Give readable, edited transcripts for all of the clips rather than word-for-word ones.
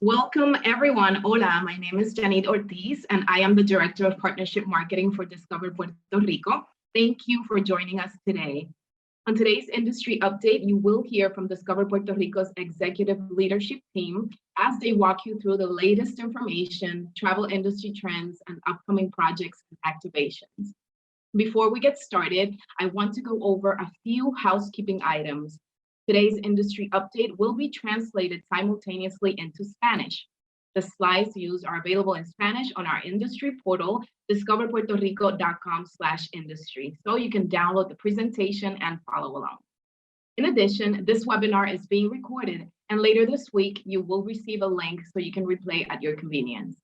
Welcome, everyone. Hola, my name is Janine Ortiz, and I am the Director of Partnership Marketing for Discover Puerto Rico. Thank you for joining us today. On today's industry update, you will hear from Discover Puerto Rico's executive leadership team as they walk you through the latest information, travel industry trends, and upcoming projects and activations. Before we get started, I want to go over a few housekeeping items. Today's industry update will be translated simultaneously into Spanish. The slides used are available in Spanish on our industry portal, discoverpuertorico.com/industry, so you can download the presentation and follow along. In addition, this webinar is being recorded, and later this week, you will receive a link so you can replay at your convenience.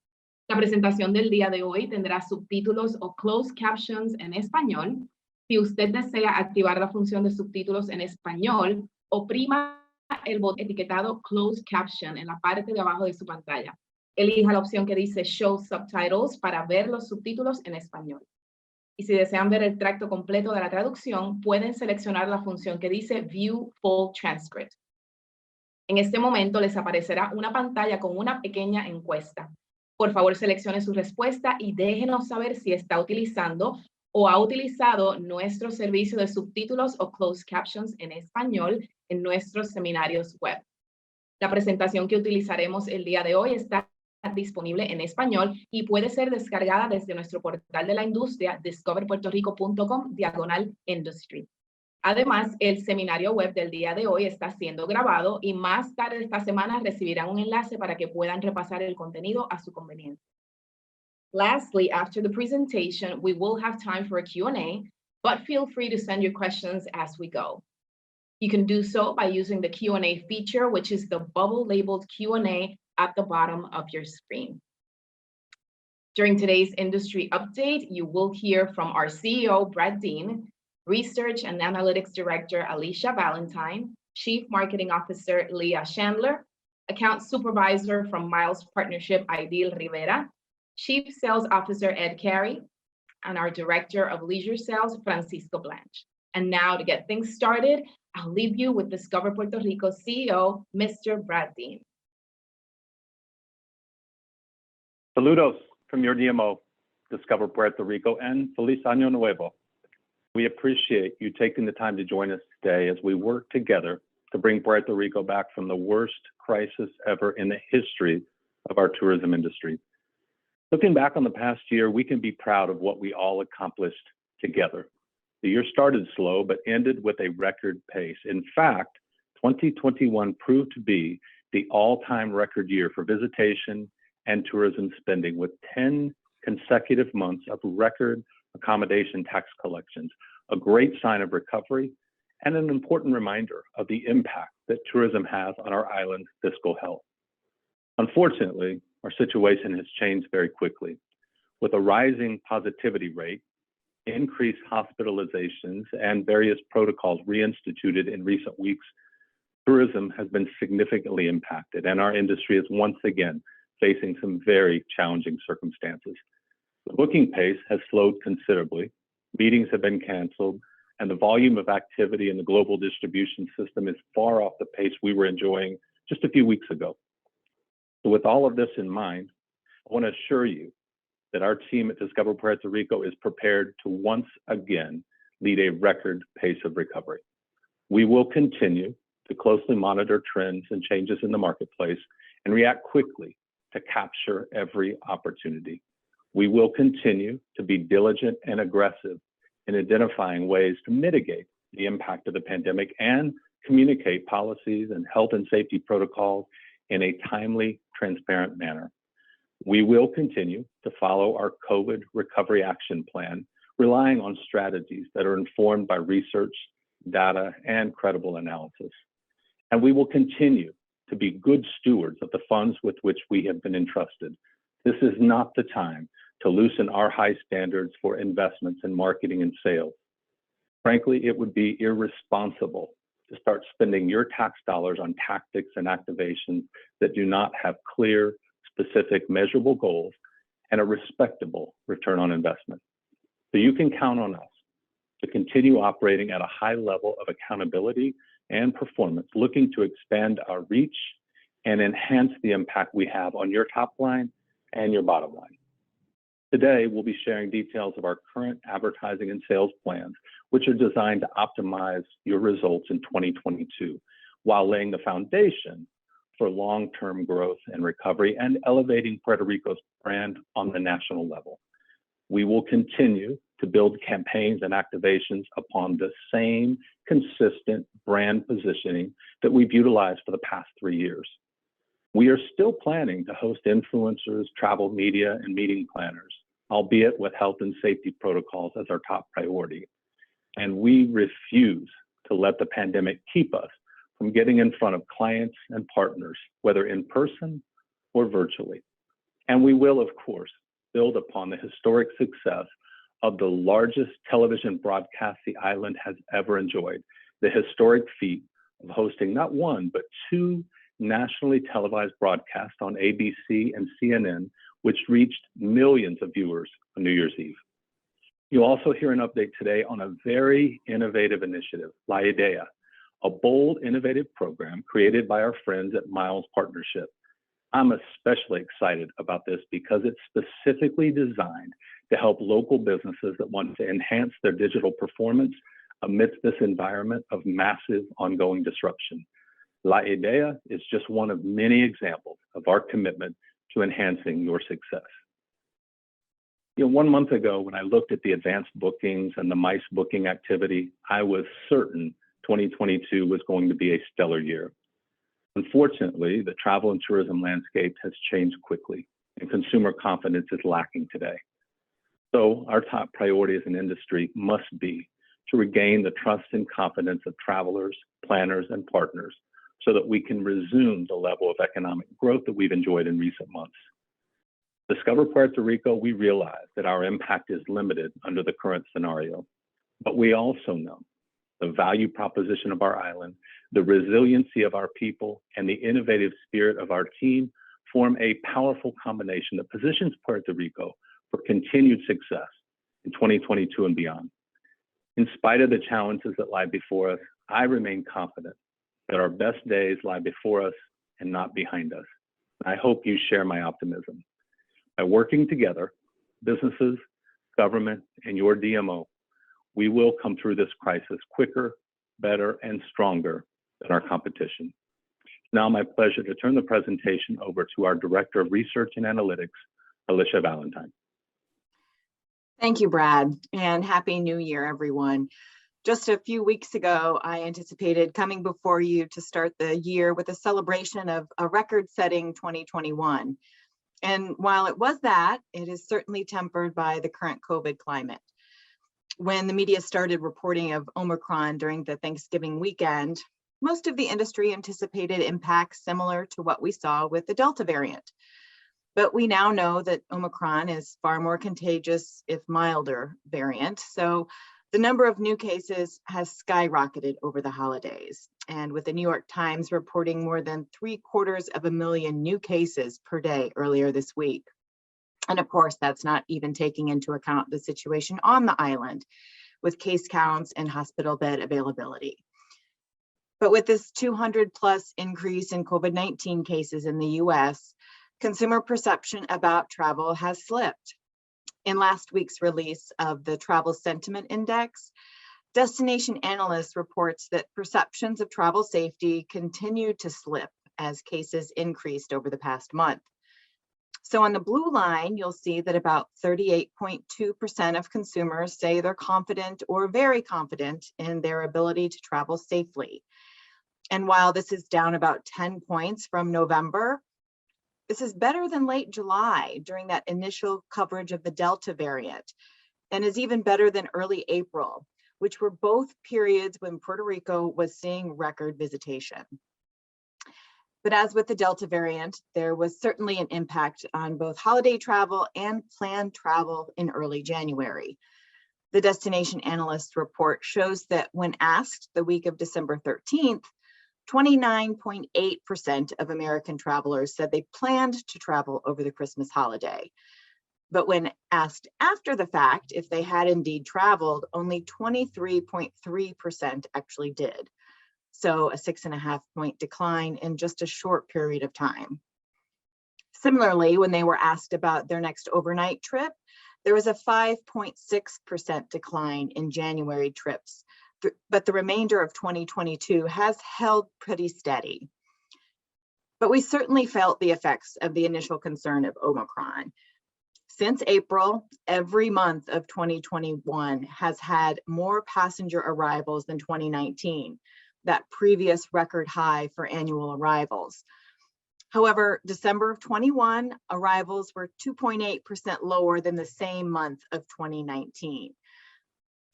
La presentación del día de hoy tendrá subtítulos o closed captions en español. Si usted desea activar la función de subtítulos en español, oprima el botón etiquetado Closed Caption en la parte de abajo de su pantalla. Elija la opción que dice Show Subtitles para ver los subtítulos en español. Y si desean ver el tracto completo de la traducción, pueden seleccionar la función que dice View Full Transcript. En este momento les aparecerá una pantalla con una pequeña encuesta. Por favor, seleccione su respuesta y déjenos saber si está utilizando o ha utilizado nuestro servicio de subtítulos o closed captions en español en nuestros seminarios web. La presentación que utilizaremos el día de hoy está disponible en español y puede ser descargada desde nuestro portal de la industria discoverpuertorico.com/industry. Además, el seminario web del día de hoy está siendo grabado y más tarde esta semana recibirán un enlace para que puedan repasar el contenido a su conveniencia. Lastly, after the presentation, we will have time for a Q&A, but feel free to send your questions as we go. You can do so by using the Q&A feature, which is the bubble labeled Q&A at the bottom of your screen. During today's industry update, you will hear from our CEO, Brad Dean, Research and Analytics Director, Alicia Valentine, Chief Marketing Officer, Leah Chandler, Account Supervisor from Miles Partnership, Aidil Rivera, Chief Sales Officer, Ed Carey, and our Director of Leisure Sales, Francisco Blanche. And now to get things started, I'll leave you with Discover Puerto Rico CEO, Mr. Brad Dean. Saludos from your DMO, Discover Puerto Rico, and Feliz Año Nuevo. We appreciate you taking the time to join us today as we work together to bring Puerto Rico back from the worst crisis ever in the history of our tourism industry. Looking back on the past year, we can be proud of what we all accomplished together. The year started slow, but ended with a record pace. In fact, 2021 proved to be the all-time record year for visitation and tourism spending, with 10 consecutive months of record accommodation tax collections, a great sign of recovery and an important reminder of the impact that tourism has on our island's fiscal health. Unfortunately, our situation has changed very quickly. With a rising positivity rate, increased hospitalizations, and various protocols reinstituted in recent weeks, tourism has been significantly impacted, and our industry is once again facing some very challenging circumstances. The booking pace has slowed considerably, meetings have been canceled, and the volume of activity in the global distribution system is far off the pace we were enjoying just a few weeks ago. So with all of this in mind, I want to assure you that our team at Discover Puerto Rico is prepared to once again lead a record pace of recovery. We will continue to closely monitor trends and changes in the marketplace and react quickly to capture every opportunity. We will continue to be diligent and aggressive in identifying ways to mitigate the impact of the pandemic and communicate policies and health and safety protocols in a timely, transparent manner. We will continue to follow our COVID recovery action plan, relying on strategies that are informed by research, data, and credible analysis. And we will continue to be good stewards of the funds with which we have been entrusted. This is not the time to loosen our high standards for investments in marketing and sales. Frankly, it would be irresponsible to start spending your tax dollars on tactics and activations that do not have clear, specific, measurable goals and a respectable return on investment. So you can count on us to continue operating at a high level of accountability and performance, looking to expand our reach and enhance the impact we have on your top line and your bottom line. Today, we'll be sharing details of our current advertising and sales plans, which are designed to optimize your results in 2022, while laying the foundation for long-term growth and recovery and elevating Puerto Rico's brand on the national level. We will continue to build campaigns and activations upon the same consistent brand positioning that we've utilized for the past 3 years. We are still planning to host influencers, travel media, and meeting planners, albeit with health and safety protocols as our top priority. And we refuse to let the pandemic keep us from getting in front of clients and partners, whether in person or virtually. And we will, of course, build upon the historic success of the largest television broadcast the island has ever enjoyed, the historic feat of hosting not one, but 2 nationally televised broadcasts on ABC and CNN, which reached millions of viewers on New Year's Eve. You'll also hear an update today on a very innovative initiative, La Idea, a bold, innovative program created by our friends at Miles Partnership. I'm especially excited about this because it's specifically designed to help local businesses that want to enhance their digital performance amidst this environment of massive ongoing disruption. La Idea is just one of many examples of our commitment to enhancing your success. 1 month ago, when I looked at the advanced bookings and the MICE booking activity, I was certain 2022 was going to be a stellar year. Unfortunately, the travel and tourism landscape has changed quickly, and consumer confidence is lacking today. So our top priority as an industry must be to regain the trust and confidence of travelers, planners, and partners so that we can resume the level of economic growth that we've enjoyed in recent months. Discover Puerto Rico, we realize that our impact is limited under the current scenario, but we also know the value proposition of our island, the resiliency of our people, and the innovative spirit of our team form a powerful combination that positions Puerto Rico for continued success in 2022 and beyond. In spite of the challenges that lie before us, I remain confident that our best days lie before us and not behind us. I hope you share my optimism. By working together, businesses, government, and your DMO, we will come through this crisis quicker, better, and stronger than our competition. It's now my pleasure to turn the presentation over to our Director of Research and Analytics, Alicia Valentine. Thank you, Brad, and Happy New Year, everyone. Just a few weeks ago, I anticipated coming before you to start the year with a celebration of a record-setting 2021. And while it was that, it is certainly tempered by the current COVID climate. When the media started reporting of Omicron during the Thanksgiving weekend, most of the industry anticipated impacts similar to what we saw with the Delta variant. But we now know that Omicron is far more contagious, if milder, variant. So the number of new cases has skyrocketed over the holidays. And with the New York Times reporting more than 750,000 new cases per day earlier this week. And of course, that's not even taking into account the situation on the island with case counts and hospital bed availability. But with this 200+ increase in COVID-19 cases in the US, consumer perception about travel has slipped. In last week's release of the Travel Sentiment Index, Destination Analyst reports that perceptions of travel safety continue to slip as cases increased over the past month. So on the blue line, you'll see that about 38.2% of consumers say they're confident or very confident in their ability to travel safely. And while this is down about 10 points from November, this is better than late July during that initial coverage of the Delta variant, and is even better than early April, which were both periods when Puerto Rico was seeing record visitation. But as with the Delta variant, there was certainly an impact on both holiday travel and planned travel in early January. The Destination Analyst report shows that when asked the week of December 13th, 29.8% of American travelers said they planned to travel over the Christmas holiday. But when asked after the fact if they had indeed traveled, only 23.3% actually did. so a 6.5-point decline in just a short period of time. Similarly, when they were asked about their next overnight trip, there was a 5.6% decline in January trips, but the remainder of 2022 has held pretty steady. But we certainly felt the effects of the initial concern of Omicron. Since April, every month of 2021 has had more passenger arrivals than 2019, that previous record high for annual arrivals. However, December of 21 arrivals were 2.8% lower than the same month of 2019.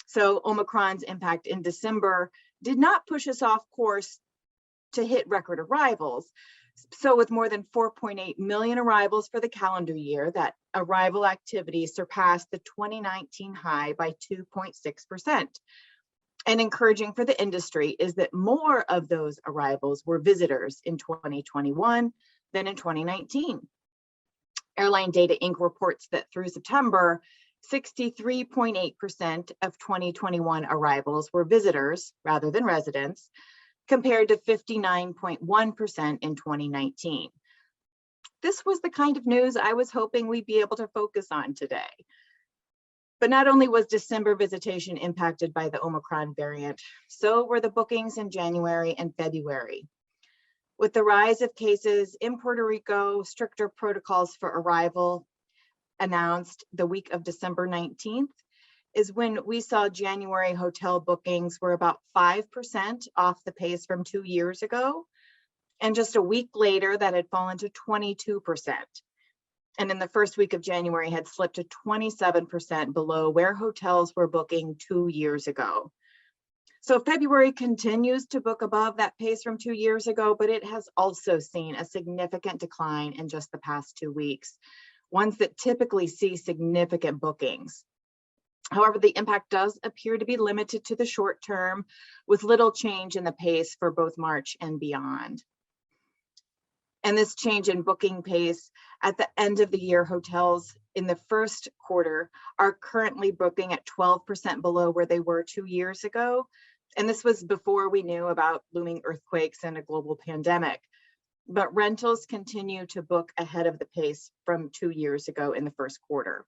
So Omicron's impact in December did not push us off course to hit record arrivals. So with more than 4.8 million arrivals for the calendar year, that arrival activity surpassed the 2019 high by 2.6%. And encouraging for the industry is that more of those arrivals were visitors in 2021 than in 2019. Airline Data Inc. reports that through September, 63.8% of 2021 arrivals were visitors rather than residents, compared to 59.1% in 2019. This was the kind of news I was hoping we'd be able to focus on today. But not only was December visitation impacted by the Omicron variant, so were the bookings in January and February. With the rise of cases in Puerto Rico, stricter protocols for arrival announced the week of December 19th is when we saw January hotel bookings were about 5% off the pace from 2 years ago. And just a week later, that had fallen to 22%. And in the first week of January had slipped to 27% below where hotels were booking 2 years ago. So February continues to book above that pace from 2 years ago, but it has also seen a significant decline in just the past 2 weeks, ones that typically see significant bookings. However, the impact does appear to be limited to the short term, with little change in the pace for both March and beyond. And this change in booking pace at the end of the year, hotels in the first quarter are currently booking at 12% below where they were 2 years ago. And this was before we knew about looming earthquakes and a global pandemic. But rentals continue to book ahead of the pace from 2 years ago in the first quarter.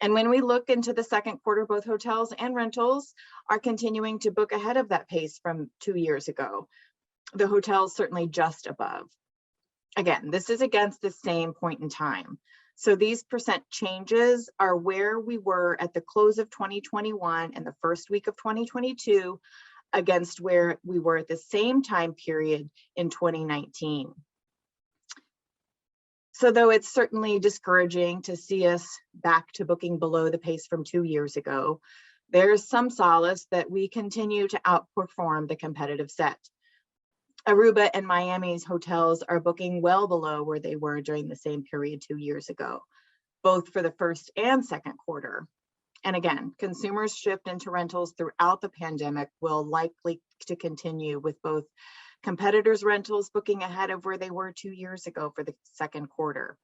And when we look into the second quarter, both hotels and rentals are continuing to book ahead of that pace from 2 years ago. The hotels certainly just above. Again, this is against the same point in time. So these percent changes are where we were at the close of 2021 and the first week of 2022 against where we were at the same time period in 2019. So though it's certainly discouraging to see us back to booking below the pace from 2 years ago, there's some solace that we continue to outperform the competitive set. Aruba and Miami's hotels are booking well below where they were during the same period 2 years ago, both for the first and second quarter. And again, consumers' shift into rentals throughout the pandemic will likely to continue, with both competitors' rentals booking ahead of where they were 2 years ago for the second quarter.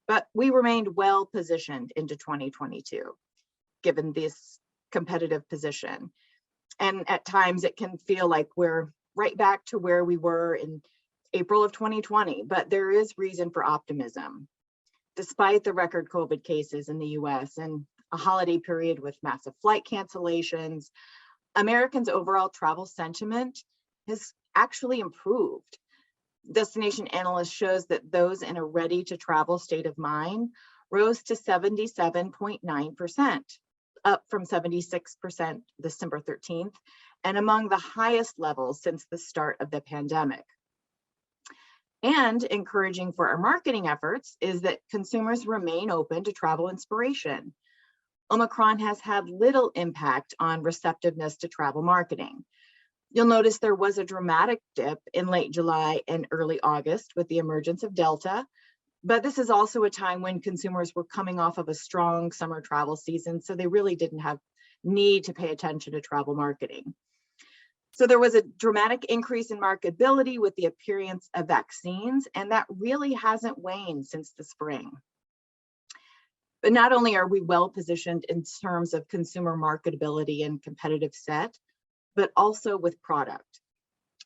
But we remained well positioned into 2022, given this competitive position. And at times it can feel like we're right back to where we were in April of 2020, but there is reason for optimism. Despite the record COVID cases in the US and a holiday period with massive flight cancellations, Americans' overall travel sentiment has actually improved. Destination Analyst shows that those in a ready to travel state of mind rose to 77.9%, up from 76% December 13th, and among the highest levels since the start of the pandemic. And encouraging for our marketing efforts is that consumers remain open to travel inspiration. Omicron has had little impact on receptiveness to travel marketing. You'll notice there was a dramatic dip in late July and early August with the emergence of Delta, but this is also a time when consumers were coming off of a strong summer travel season, so they really didn't have need to pay attention to travel marketing. So there was a dramatic increase in marketability with the appearance of vaccines, and that really hasn't waned since the spring. But not only are we well positioned in terms of consumer marketability and competitive set, but also with product.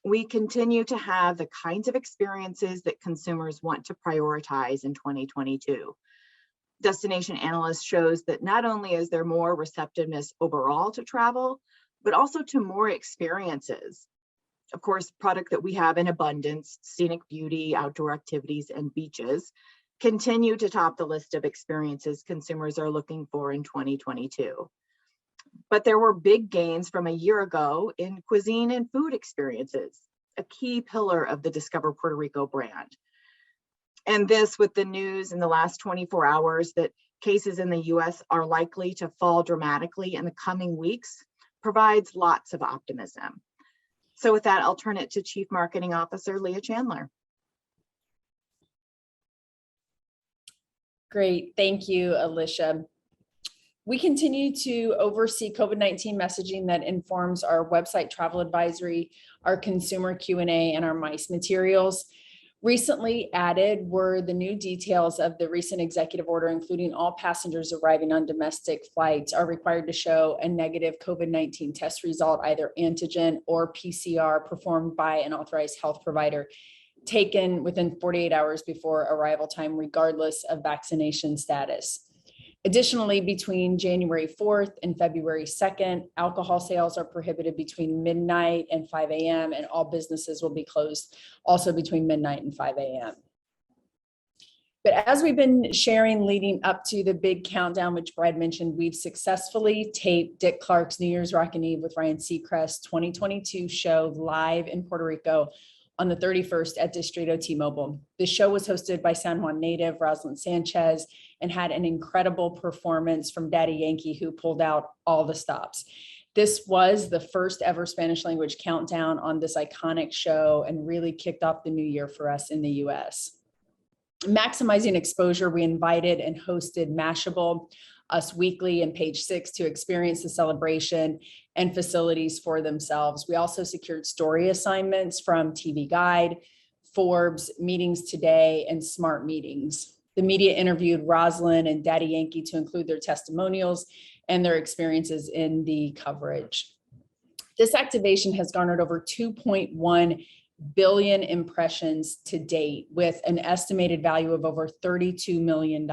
we continue to have the kinds of experiences that consumers want to prioritize in 2022. Destination Analyst shows that not only is there more receptiveness overall to travel, but also to more experiences. Of course, product that we have in abundance, scenic beauty, outdoor activities, and beaches, continue to top the list of experiences consumers are looking for in 2022. But there were big gains from a year ago in cuisine and food experiences, a key pillar of the Discover Puerto Rico brand. And this with the news in the last 24 hours that cases in the US are likely to fall dramatically in the coming weeks provides lots of optimism. So with that, I'll turn it to Chief Marketing Officer Leah Chandler. Great, thank you, Alicia. We continue to oversee COVID-19 messaging that informs our website travel advisory, our consumer Q&A, and our MICE materials. Recently added were the new details of the recent executive order, including all passengers arriving on domestic flights are required to show a negative COVID-19 test result, either antigen or PCR, performed by an authorized health provider, taken within 48 hours before arrival time, regardless of vaccination status. Additionally, between January 4th and February 2nd, alcohol sales are prohibited between midnight and 5 a.m. and all businesses will be closed also between midnight and 5 a.m. But as we've been sharing leading up to the big countdown, which Brad mentioned, we've successfully taped Dick Clark's New Year's Rockin' Eve with Ryan Seacrest 2022 show live in Puerto Rico on the 31st at Distrito T-Mobile. The show was hosted by San Juan native Rosalind Sanchez and had an incredible performance from Daddy Yankee, who pulled out all the stops. This was the first ever Spanish language countdown on this iconic show and really kicked off the new year for us in the US. Maximizing exposure, we invited and hosted Mashable, Us Weekly, and Page 6 to experience the celebration and facilities for themselves. We also secured story assignments from TV Guide, Forbes, Meetings Today, and Smart Meetings. The media interviewed Rosalind and Daddy Yankee to include their testimonials and their experiences in the coverage. This activation has garnered over 2.1 billion impressions to date, with an estimated value of over $32 million.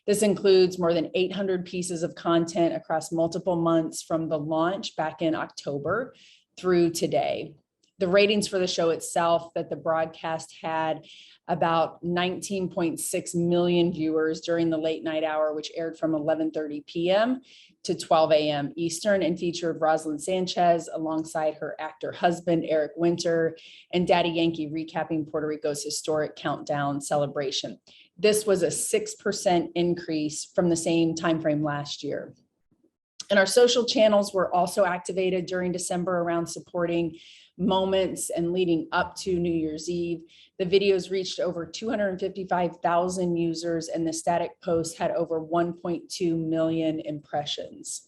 This includes more than 800 pieces of content across multiple months from the launch back in October through today. The ratings for the show itself that the broadcast had about 19.6 million viewers during the late night hour, which aired from 11:30 p.m. to 12 a.m. Eastern, and featured Rosalind Sanchez alongside her actor husband, Eric Winter, and Daddy Yankee recapping Puerto Rico's historic countdown celebration. This was a 6% increase from the same timeframe last year. And our social channels were also activated during December around supporting moments and leading up to New Year's Eve. The videos reached over 255,000 users, and the static posts had over 1.2 million impressions.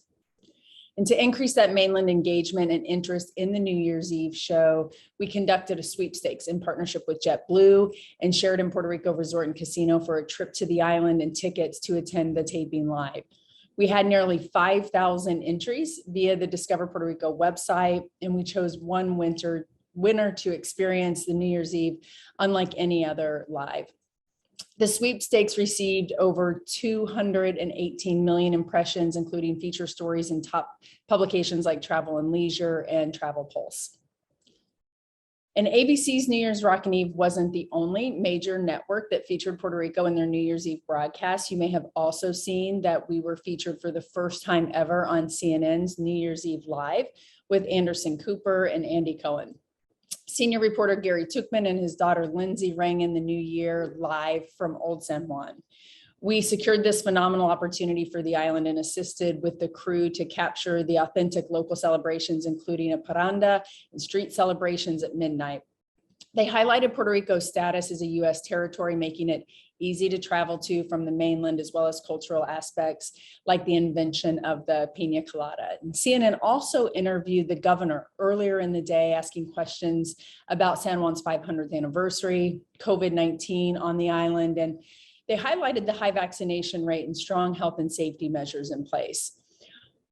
And to increase that mainland engagement and interest in the New Year's Eve show, we conducted a sweepstakes in partnership with JetBlue and Sheraton Puerto Rico Resort and Casino for a trip to the island and tickets to attend the taping live. We had nearly 5,000 entries via the Discover Puerto Rico website, and we chose one winner to experience the New Year's Eve unlike any other live. The sweepstakes received over 218 million impressions, including feature stories in top publications like Travel and Leisure and Travel Pulse. And ABC's New Year's Rockin' Eve wasn't the only major network that featured Puerto Rico in their New Year's Eve broadcast. You may have also seen that we were featured for the first time ever on CNN's New Year's Eve Live with Anderson Cooper and Andy Cohen. Senior reporter Gary Tuchman and his daughter Lindsay rang in the new year live from Old San Juan. We secured this phenomenal opportunity for the island and assisted with the crew to capture the authentic local celebrations, including a parranda and street celebrations at midnight. They highlighted Puerto Rico's status as a U.S. territory, making it easy to travel to from the mainland, as well as cultural aspects like the invention of the pina colada. And CNN also interviewed the governor earlier in the day, asking questions about San Juan's 500th anniversary, COVID-19 on the island, and they highlighted the high vaccination rate and strong health and safety measures in place.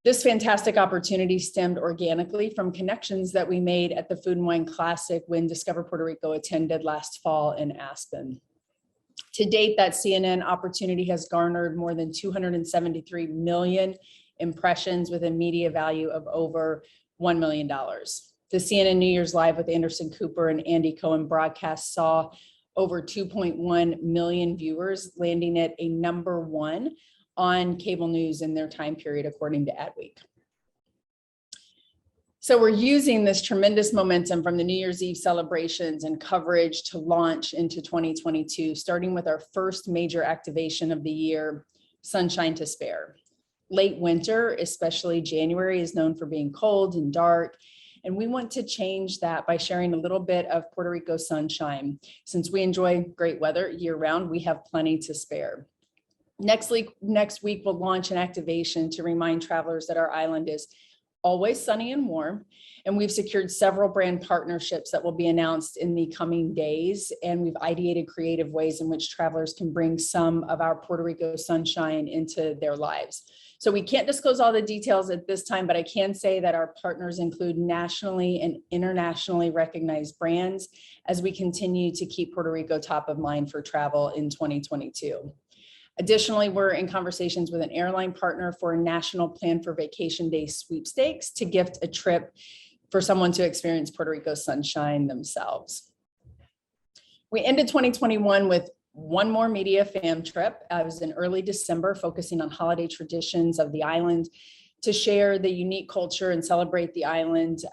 This fantastic opportunity stemmed organically from connections that we made at the Food and Wine Classic when Discover Puerto Rico attended last fall in Aspen. To date, that CNN opportunity has garnered more than 273 million impressions with a media value of over $1 million. The CNN New Year's Live with Anderson Cooper and Andy Cohen broadcast saw over 2.1 million viewers, landing it a #1 on cable news in their time period, according to Adweek. So we're using this tremendous momentum from the New Year's Eve celebrations and coverage to launch into 2022, starting with our first major activation of the year, Sunshine to Spare. Late winter, especially January, is known for being cold and dark, and we want to change that by sharing a little bit of Puerto Rico sunshine. Since we enjoy great weather year-round, we have plenty to spare. Next week, we'll launch an activation to remind travelers that our island is always sunny and warm, and we've secured several brand partnerships that will be announced in the coming days, and we've ideated creative ways in which travelers can bring some of our Puerto Rico sunshine into their lives. So we can't disclose all the details at this time, but I can say that our partners include nationally and internationally recognized brands as we continue to keep Puerto Rico top of mind for travel in 2022. Additionally, we're in conversations with an airline partner for a national plan for vacation day sweepstakes to gift a trip for someone to experience Puerto Rico sunshine themselves. We ended 2021 with one more media fam trip. I was in early December, focusing on holiday traditions of the island to share the unique culture and celebrate the island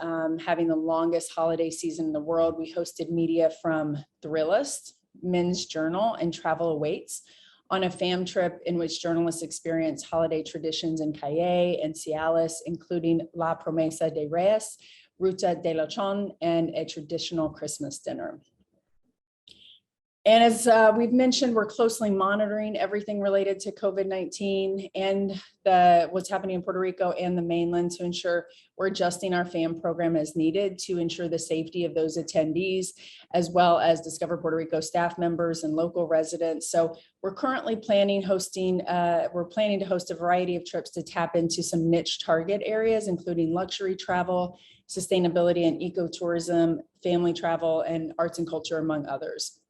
having the longest holiday season in the world. We hosted media from Thrillist, Men's Journal, and Travel Awaits on a fam trip in which journalists experienced holiday traditions in Cayey and Cialis, including La Promesa de Reyes, Ruta de Lechon, and a traditional Christmas dinner. And as we've mentioned, we're closely monitoring everything related to COVID-19 and what's happening in Puerto Rico and the mainland to ensure we're adjusting our FAM program as needed to ensure the safety of those attendees, as well as Discover Puerto Rico staff members and local residents. So we're currently planning to host a variety of trips to tap into some niche target areas, including luxury travel, sustainability and ecotourism, family travel, and arts and culture, among others.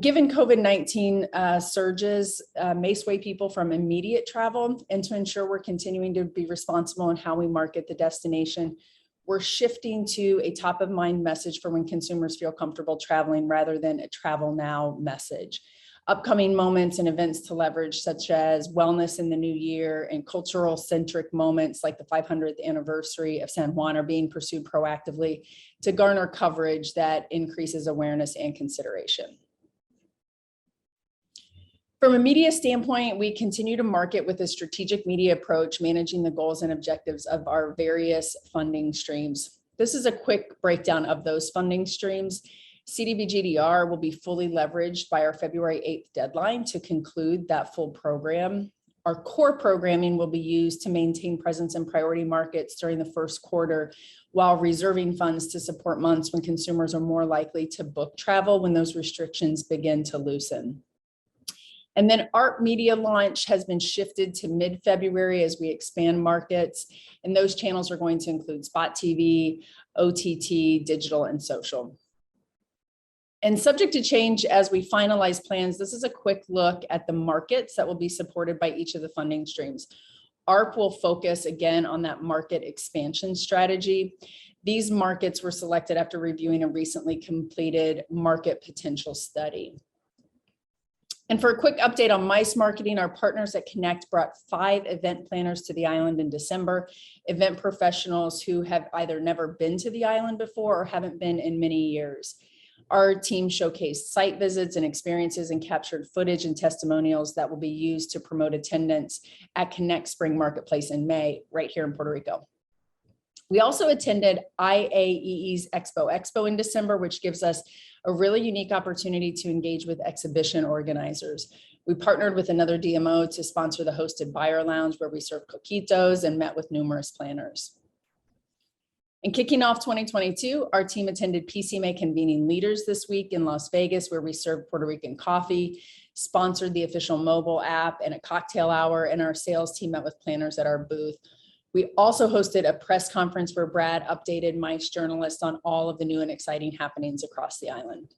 Given COVID-19 surges may sway people from immediate travel, and to ensure we're continuing to be responsible in how we market the destination, we're shifting to a top of mind message for when consumers feel comfortable traveling rather than a travel now message. Upcoming moments and events to leverage, such as wellness in the new year and cultural centric moments like the 500th anniversary of San Juan, are being pursued proactively to garner coverage that increases awareness and consideration. From a media standpoint, we continue to market with a strategic media approach, managing the goals and objectives of our various funding streams. This is a quick breakdown of those funding streams. CDBGDR will be fully leveraged by our February 8th deadline to conclude that full program. Our core programming will be used to maintain presence in priority markets during the first quarter, while reserving funds to support months when consumers are more likely to book travel when those restrictions begin to loosen. And then art media launch has been shifted to mid-February as we expand markets, and those channels are going to include Spot TV, OTT, digital, and social. And subject to change as we finalize plans, this is a quick look at the markets that will be supported by each of the funding streams. ARP will focus again on that market expansion strategy. These markets were selected after reviewing a recently completed market potential study. And for a quick update on MICE marketing, our partners at Connect brought 5 event planners to the island in December, event professionals who have either never been to the island before or haven't been in many years. Our team showcased site visits and experiences and captured footage and testimonials that will be used to promote attendance at Connect Spring Marketplace in May, right here in Puerto Rico. We also attended IAEE's Expo in December, which gives us a really unique opportunity to engage with exhibition organizers. We partnered with another DMO to sponsor the hosted buyer lounge where we served coquitos and met with numerous planners. And kicking off 2022, our team attended PCMA Convening Leaders this week in Las Vegas, where we served Puerto Rican coffee, sponsored the official mobile app and a cocktail hour, and our sales team met with planners at our booth. We also hosted a press conference where Brad updated MICE journalists on all of the new and exciting happenings across the island.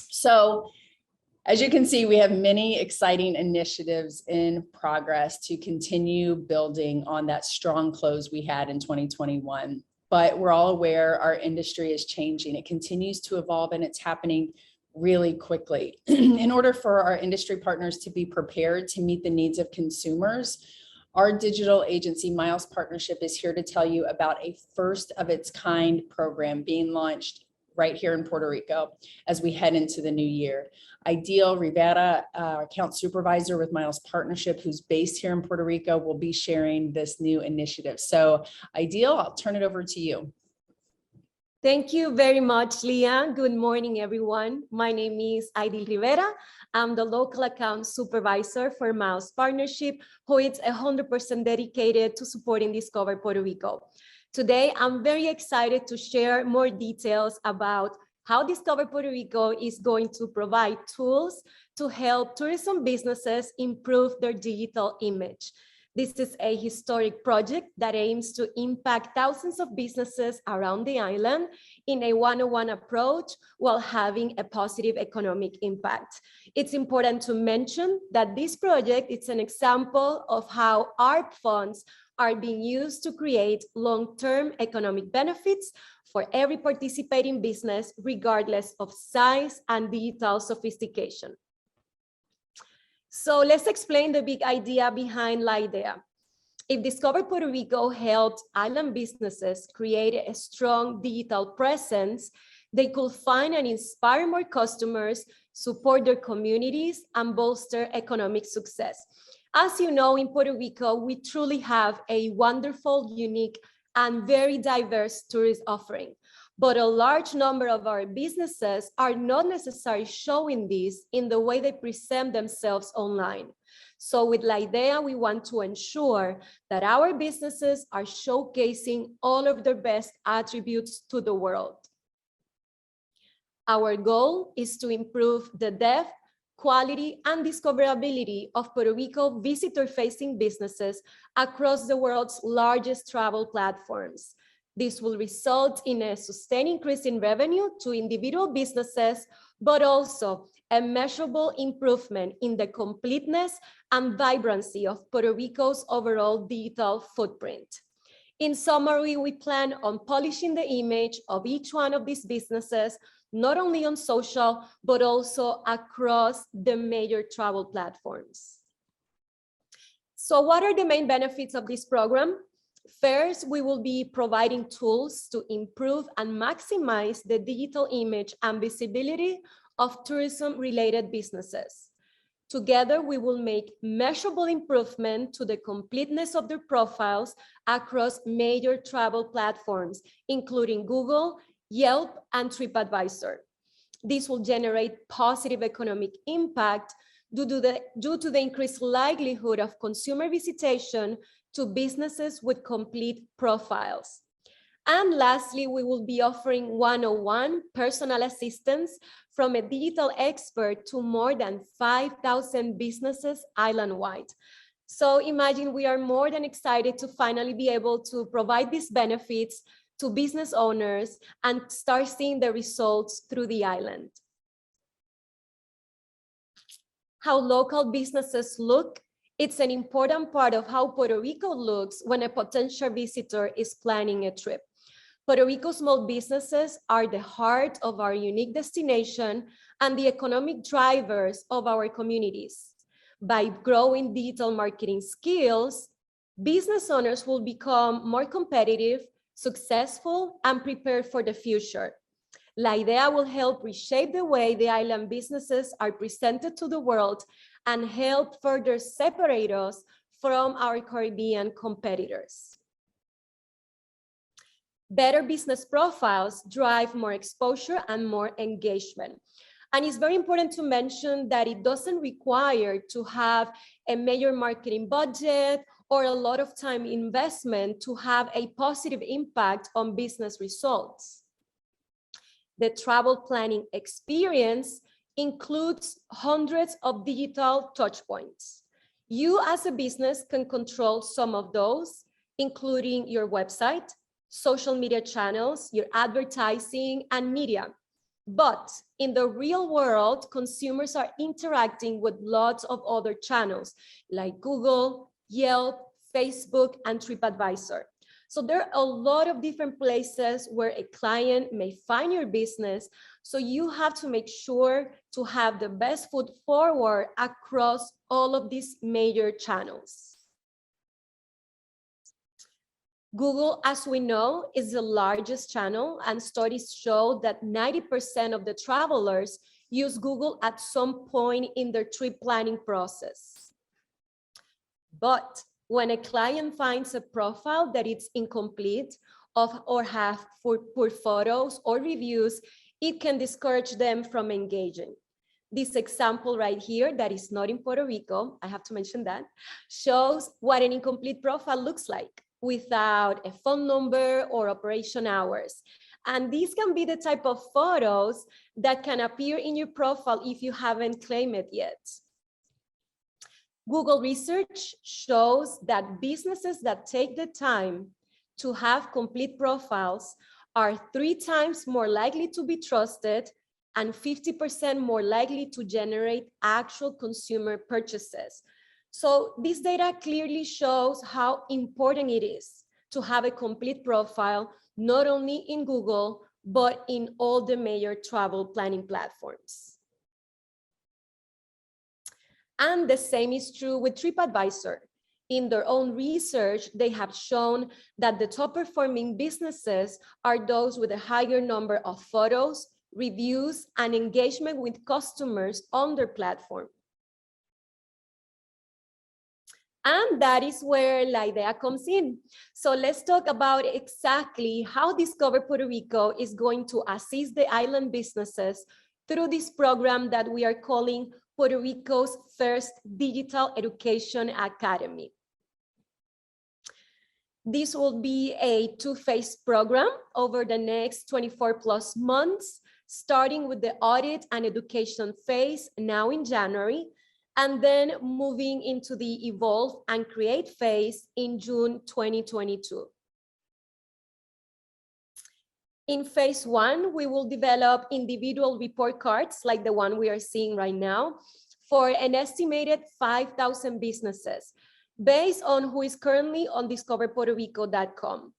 So, as you can see, we have many exciting initiatives in progress to continue building on that strong close we had in 2021. But we're all aware our industry is changing. It continues to evolve and it's happening really quickly. In order for our industry partners to be prepared to meet the needs of consumers, our digital agency Miles Partnership is here to tell you about a first of its kind program being launched right here in Puerto Rico as we head into the new year. Ideal Rivera, account supervisor with Miles Partnership, who's based here in Puerto Rico, will be sharing this new initiative. So Ideal, I'll turn it over to you. Thank you very much, Leah. Good morning, everyone. My name is Ideal Rivera. I'm the local account supervisor for Miles Partnership, who is 100% dedicated to supporting Discover Puerto Rico. Today, I'm very excited to share more details about how Discover Puerto Rico is going to provide tools to help tourism businesses improve their digital image. This is a historic project that aims to impact thousands of businesses around the island in a one-on-one approach while having a positive economic impact. It's important to mention that this project is an example of how ARP funds are being used to create long-term economic benefits for every participating business, regardless of size and digital sophistication. So let's explain the big idea behind La Idea. If Discover Puerto Rico helped island businesses create a strong digital presence, they could find and inspire more customers, support their communities, and bolster economic success. As you know, in Puerto Rico, we truly have a wonderful, unique, and very diverse tourist offering. But a large number of our businesses are not necessarily showing this in the way they present themselves online. So with La Idea, we want to ensure that our businesses are showcasing all of their best attributes to the world. Our goal is to improve the depth, quality, and discoverability of Puerto Rico visitor-facing businesses across the world's largest travel platforms. This will result in a sustained increase in revenue to individual businesses, but also a measurable improvement in the completeness and vibrancy of Puerto Rico's overall digital footprint. In summary, we plan on polishing the image of each one of these businesses, not only on social, but also across the major travel platforms. So what are the main benefits of this program? First, we will be providing tools to improve and maximize the digital image and visibility of tourism-related businesses. Together, we will make measurable improvement to the completeness of their profiles across major travel platforms, including Google, Yelp, and TripAdvisor. This will generate positive economic impact due to the increased likelihood of consumer visitation to businesses with complete profiles. And lastly, we will be offering one-on-one personal assistance from a digital expert to more than 5,000 businesses island-wide. So imagine we are more than excited to finally be able to provide these benefits to business owners and start seeing the results through the island. How local businesses look, it's an important part of how Puerto Rico looks when a potential visitor is planning a trip. Puerto Rico small businesses are the heart of our unique destination and the economic drivers of our communities. By growing digital marketing skills, business owners will become more competitive, successful, and prepared for the future. La Idea will help reshape the way the island businesses are presented to the world and help further separate us from our Caribbean competitors. Better business profiles drive more exposure and more engagement. And it's very important to mention that it doesn't require to have a major marketing budget or a lot of time investment to have a positive impact on business results. The travel planning experience includes hundreds of digital touchpoints. You as a business can control some of those, including your website, social media channels, your advertising, and media. But in the real world, consumers are interacting with lots of other channels like Google, Yelp, Facebook, and TripAdvisor. So there are a lot of different places where a client may find your business. So you have to make sure to have the best foot forward across all of these major channels. Google, as we know, is the largest channel, and studies show that 90% of the travelers use Google at some point in their trip planning process. But when a client finds a profile that is incomplete or have poor photos or reviews, it can discourage them from engaging. This example right here, that is not in Puerto Rico, I have to mention that, shows what an incomplete profile looks like without a phone number or operation hours. And these can be the type of photos that can appear in your profile if you haven't claimed it yet. Google research shows that businesses that take the time to have complete profiles are 3 times more likely to be trusted and 50% more likely to generate actual consumer purchases. So this data clearly shows how important it is to have a complete profile, not only in Google, but in all the major travel planning platforms. And the same is true with TripAdvisor. In their own research, they have shown that the top performing businesses are those with a higher number of photos, reviews, and engagement with customers on their platform. And that is where La Idea comes in. So let's talk about exactly how Discover Puerto Rico is going to assist the island businesses through this program that we are calling Puerto Rico's first Digital Education Academy. This will be a 2-phase program over the next 24+ months, starting with the audit and education phase now in January, and then moving into the evolve and create phase in June 2022. In phase 1, we will develop individual report cards like the one we are seeing right now for an estimated 5,000 businesses based on who is currently on discoverpuertorico.com.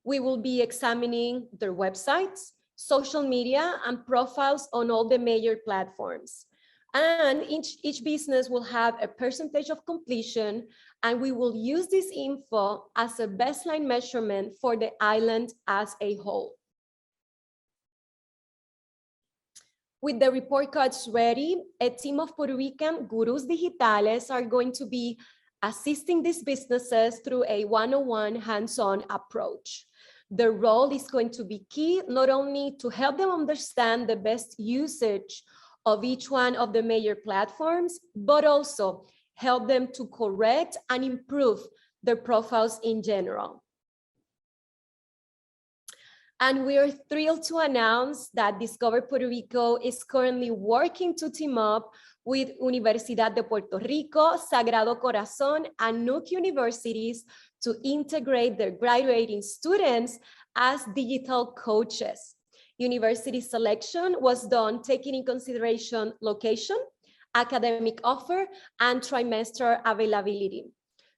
We will be examining their websites, social media, and profiles on all the major platforms. And each business will have a percentage of completion, and we will use this info as a baseline measurement for the island as a whole. With the report cards ready, a team of Puerto Rican gurus digitales are going to be assisting these businesses through a one-on-one hands-on approach. The role is going to be key, not only to help them understand the best usage of each one of the major platforms, but also help them to correct and improve their profiles in general. And we are thrilled to announce that Discover Puerto Rico is currently working to team up with Universidad de Puerto Rico, Sagrado Corazón, and Nuuk universities to integrate their graduating students as digital coaches. University selection was done taking in consideration location, academic offer, and trimester availability.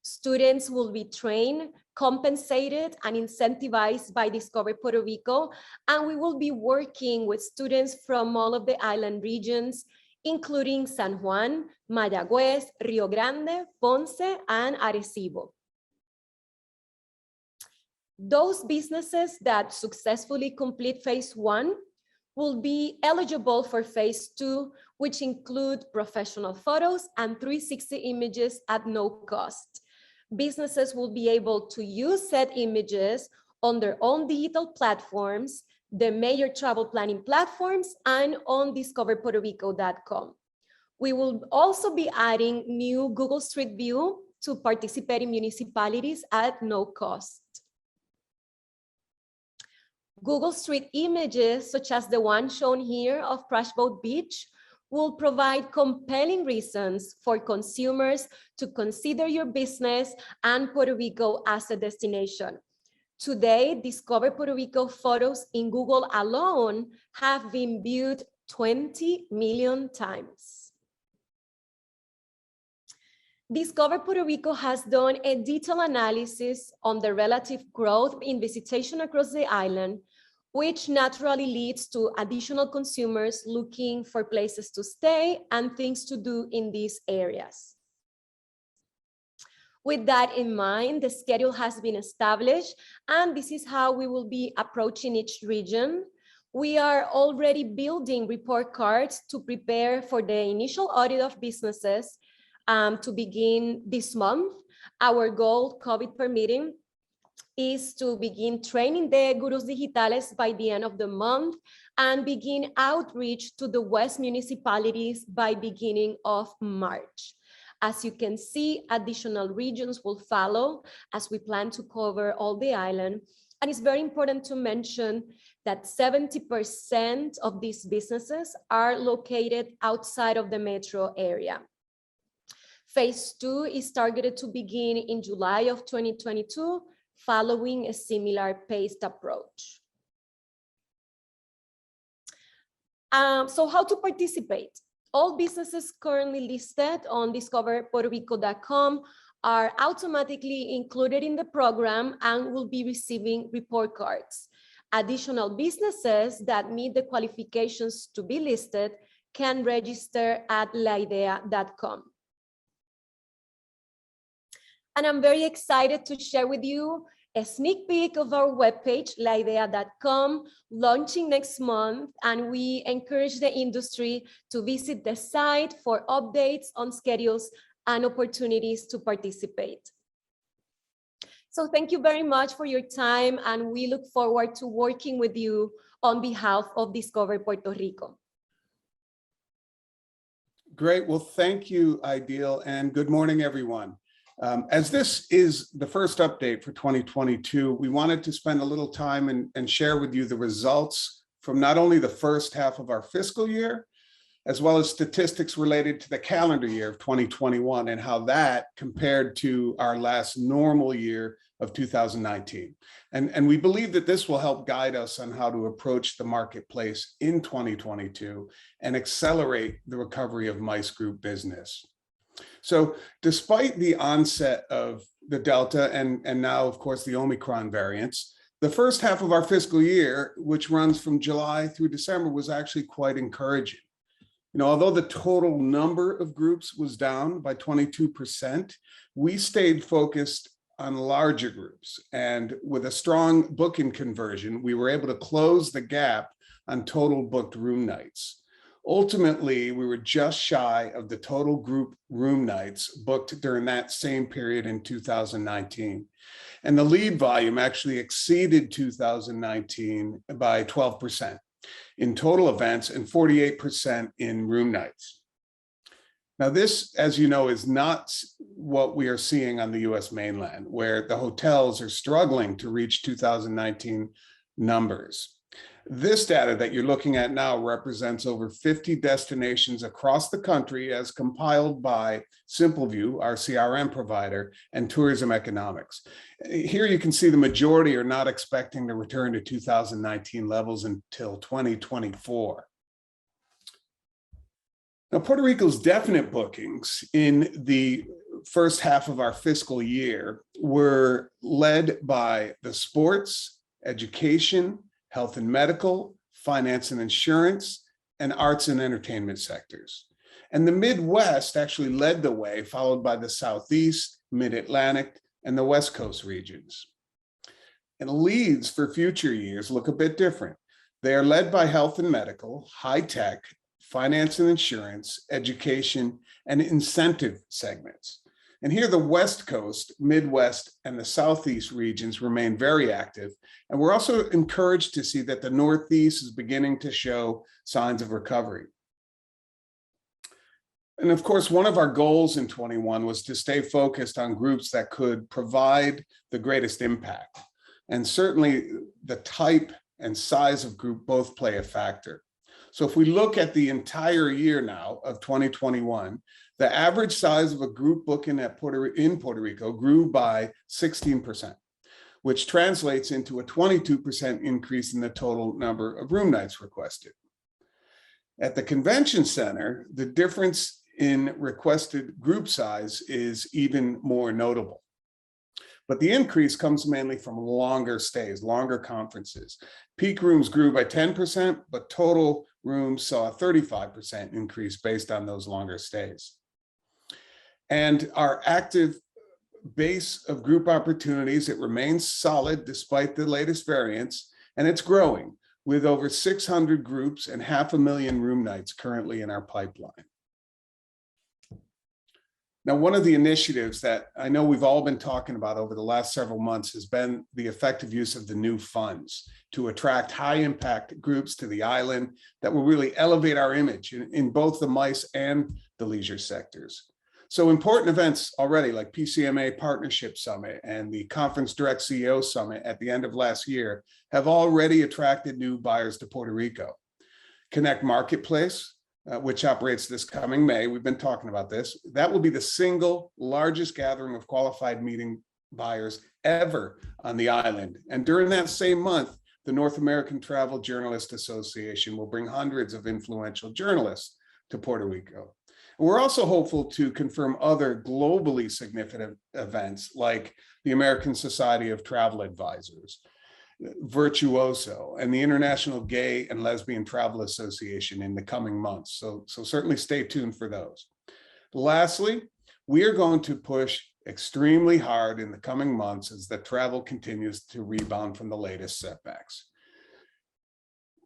Students will be trained, compensated, and incentivized by Discover Puerto Rico, and we will be working with students from all of the island regions, including San Juan, Mayagüez, Rio Grande, Ponce, and Arecibo. Those businesses that successfully complete phase 1 will be eligible for phase 2, which include professional photos and 360 images at no cost. Businesses will be able to use said images on their own digital platforms, the major travel planning platforms, and on discoverpuertorico.com. We will also be adding new Google Street View to participating municipalities at no cost. Google Street images, such as the one shown here of Crash Boat Beach, will provide compelling reasons for consumers to consider your business and Puerto Rico as a destination. Today, Discover Puerto Rico photos in Google alone have been viewed 20 million times. Discover Puerto Rico has done a detailed analysis on the relative growth in visitation across the island, which naturally leads to additional consumers looking for places to stay and things to do in these areas. With that in mind, the schedule has been established, and this is how we will be approaching each region. We are already building report cards to prepare for the initial audit of businesses to begin this month. Our goal, COVID permitting, is to begin training the Gurus Digitales by the end of the month and begin outreach to the West municipalities by beginning of March. As you can see, additional regions will follow as we plan to cover all the island. And it's very important to mention that 70% of these businesses are located outside of the metro area. Phase 2 is targeted to begin in July of 2022, following a similar paced approach. So how to participate? All businesses currently listed on discoverpuertorico.com are automatically included in the program and will be receiving report cards. Additional businesses that meet the qualifications to be listed can register at laidea.com. And I'm very excited to share with you a sneak peek of our webpage, laidea.com, launching next month. And we encourage the industry to visit the site for updates on schedules and opportunities to participate. So thank you very much for your time, and we look forward to working with you on behalf of Discover Puerto Rico. Great. Well, thank you, Ideal, and good morning, everyone. As this is the first update for 2022, we wanted to spend a little time and share with you the results from not only the first half of our fiscal year, as well as statistics related to the calendar year of 2021 and how that compared to our last normal year of 2019. And we believe that this will help guide us on how to approach the marketplace in 2022 and accelerate the recovery of MICE Group business. So despite the onset of the Delta and now, of course, the Omicron variants, the first half of our fiscal year, which runs from July through December, was actually quite encouraging. You know, although the total number of groups was down by 22%, we stayed focused on larger groups. And with a strong booking conversion, we were able to close the gap on total booked room nights. Ultimately, we were just shy of the total group room nights booked during that same period in 2019. And the lead volume actually exceeded 2019 by 12% in total events and 48% in room nights. Now, this, as you know, is not what we are seeing on the US mainland, where the hotels are struggling to reach 2019 numbers. This data that you're looking at now represents over 50 destinations across the country as compiled by SimpleView, our CRM provider, and Tourism Economics. Here you can see the majority are not expecting to return to 2019 levels until 2024. Now, Puerto Rico's definite bookings in the first half of our fiscal year were led by the sports, education, health and medical, finance and insurance, and arts and entertainment sectors. And the Midwest actually led the way, followed by the Southeast, Mid-Atlantic, and the West Coast regions. And leads for future years look a bit different. They are led by health and medical, high tech, finance and insurance, education, and incentive segments. And here the West Coast, Midwest, and the Southeast regions remain very active. And we're also encouraged to see that the Northeast is beginning to show signs of recovery. And of course, one of our goals in 21 was to stay focused on groups that could provide the greatest impact. And certainly the type and size of group both play a factor. So if we look at the entire year now of 2021, the average size of a group booking in Puerto Rico grew by 16%, which translates into a 22% increase in the total number of room nights requested. At the convention center, the difference in requested group size is even more notable. But the increase comes mainly from longer stays, longer conferences. Peak rooms grew by 10%, but total rooms saw a 35% increase based on those longer stays. And our active base of group opportunities, it remains solid despite the latest variants, and it's growing with over 600 groups and 500,000 room nights currently in our pipeline. Now, one of the initiatives that I know we've all been talking about over the last several months has been the effective use of the new funds to attract high impact groups to the island that will really elevate our image in both the MICE and the leisure sectors. So important events already like PCMA Partnership Summit and the Conference Direct CEO Summit at the end of last year have already attracted new buyers to Puerto Rico. Connect Marketplace, which operates this coming May, we've been talking about this, that will be the single largest gathering of qualified meeting buyers ever on the island. And during that same month, the North American Travel Journalist Association will bring hundreds of influential journalists to Puerto Rico. We're also hopeful to confirm other globally significant events like the American Society of Travel Advisors, Virtuoso, and the International Gay and Lesbian Travel Association in the coming months. So certainly stay tuned for those. Lastly, we are going to push extremely hard in the coming months as the travel continues to rebound from the latest setbacks.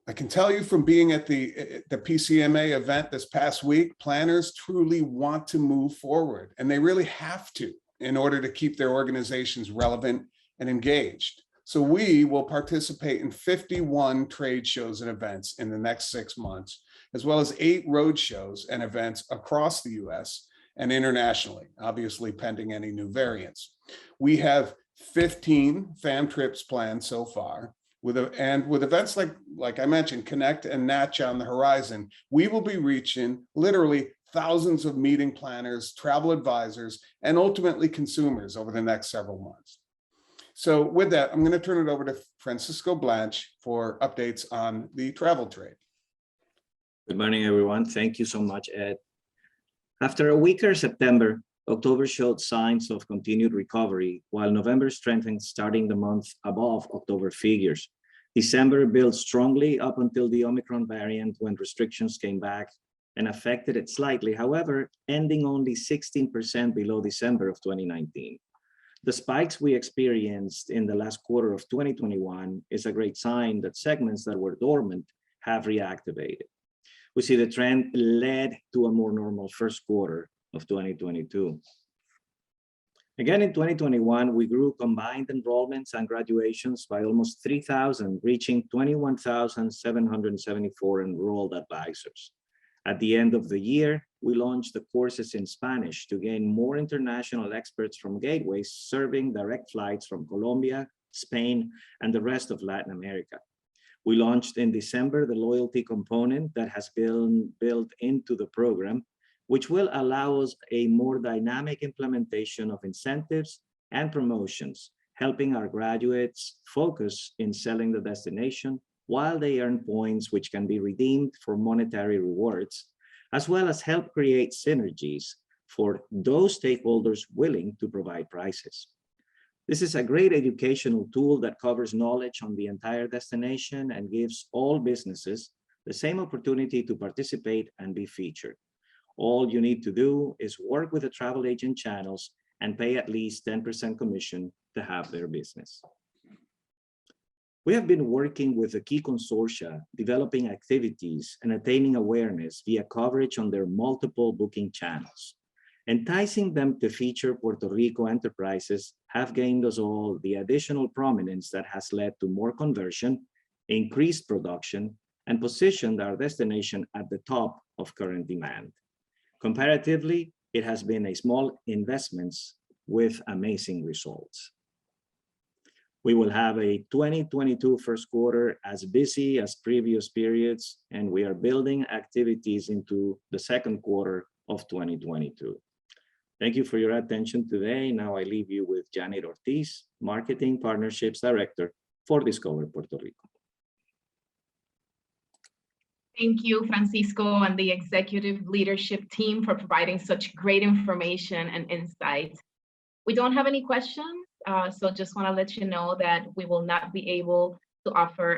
I can tell you from being at the PCMA event this past week, planners truly want to move forward, and they really have to in order to keep their organizations relevant and engaged. So we will participate in 51 trade shows and events in the next 6 months, as well as 8 road shows and events across the US and internationally, obviously pending any new variants. We have 15 fam trips planned so far, with events like I mentioned, Connect and Natch on the horizon. We will be reaching literally thousands of meeting planners, travel advisors, and ultimately consumers over the next several months. So with that, I'm going to turn it over to Francisco Blanche for updates on the travel trade. Good morning, everyone. Thank you so much, Ed. After a weaker September, October showed signs of continued recovery, while November strengthened, starting the month above October figures. December built strongly up until the Omicron variant, when restrictions came back and affected it slightly, however, ending only 16% below December of 2019. The spikes we experienced in the last quarter of 2021 is a great sign that segments that were dormant have reactivated. We see the trend led to a more normal first quarter of 2022. Again, in 2021, we grew combined enrollments and graduations by almost 3,000, reaching 21,774 enrolled advisors. At the end of the year, we launched the courses in Spanish to gain more international experts from gateways serving direct flights from Colombia, Spain, and the rest of Latin America. We launched in December the loyalty component that has been built into the program, which will allow us a more dynamic implementation of incentives and promotions, helping our graduates focus in selling the destination while they earn points which can be redeemed for monetary rewards, as well as help create synergies for those stakeholders willing to provide prices. This is a great educational tool that covers knowledge on the entire destination and gives all businesses the same opportunity to participate and be featured. All you need to do is work with the travel agent channels and pay at least 10% commission to have their business. We have been working with the key consortia, developing activities and attaining awareness via coverage on their multiple booking channels. Enticing them to feature Puerto Rico enterprises have gained us all the additional prominence that has led to more conversion, increased production, and positioned our destination at the top of current demand. Comparatively, it has been a small investments with amazing results. We will have a 2022 first quarter as busy as previous periods, and we are building activities into the second quarter of 2022. Thank you for your attention today. Now I leave you with Janet Ortiz, Marketing Partnerships Director for Discover Puerto Rico. Thank you, Francisco, and the executive leadership team for providing such great information and insight. We don't have any questions, so just want to let you know that we will not be able to offer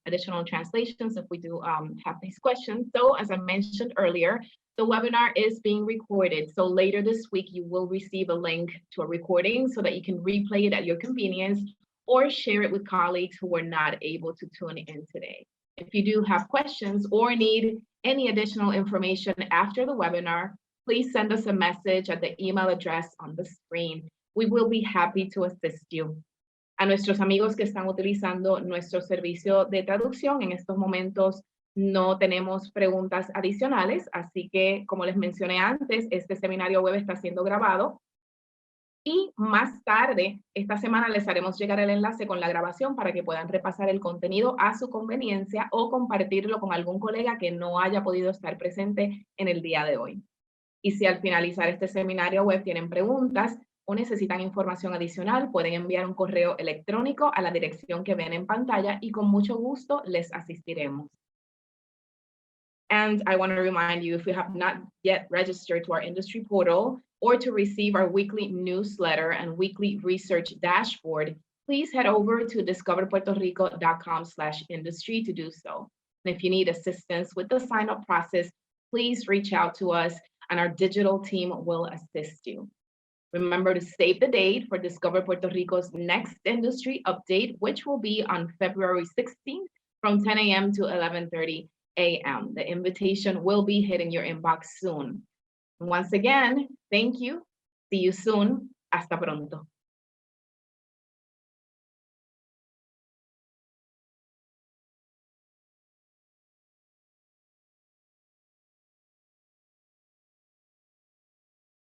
additional translations if we do have these questions. So as I mentioned earlier, the webinar is being recorded. So later this week, you will receive a link to a recording so that you can replay it at your convenience or share it with colleagues who were not able to tune in today. If you do have questions or need any additional information after the webinar, please send us a message at the email address on the screen. We will be happy to assist you. A nuestros amigos que están utilizando nuestro servicio de traducción, en estos momentos no tenemos preguntas adicionales, así que, como les mencioné antes, este seminario web está siendo grabado. Y más tarde, esta semana les haremos llegar el enlace con la grabación para que puedan repasar el contenido a su conveniencia o compartirlo con algún colega que no haya podido estar presente en el día de hoy. Y si al finalizar este seminario web tienen preguntas o necesitan información adicional, pueden enviar un correo electrónico a la dirección que ven en pantalla y con mucho gusto les asistiremos. And I want to remind you, if you have not yet registered to our industry portal or to receive our weekly newsletter and weekly research dashboard, please head over to discoverpuertorico.com/industry to do so. And if you need assistance with the sign-up process, please reach out to us and our digital team will assist you. Remember to save the date for Discover Puerto Rico's next industry update, which will be on February 16th from 10 a.m. to 11:30 a.m. The invitation will be hitting your inbox soon. Once again, thank you. See you soon. Hasta pronto.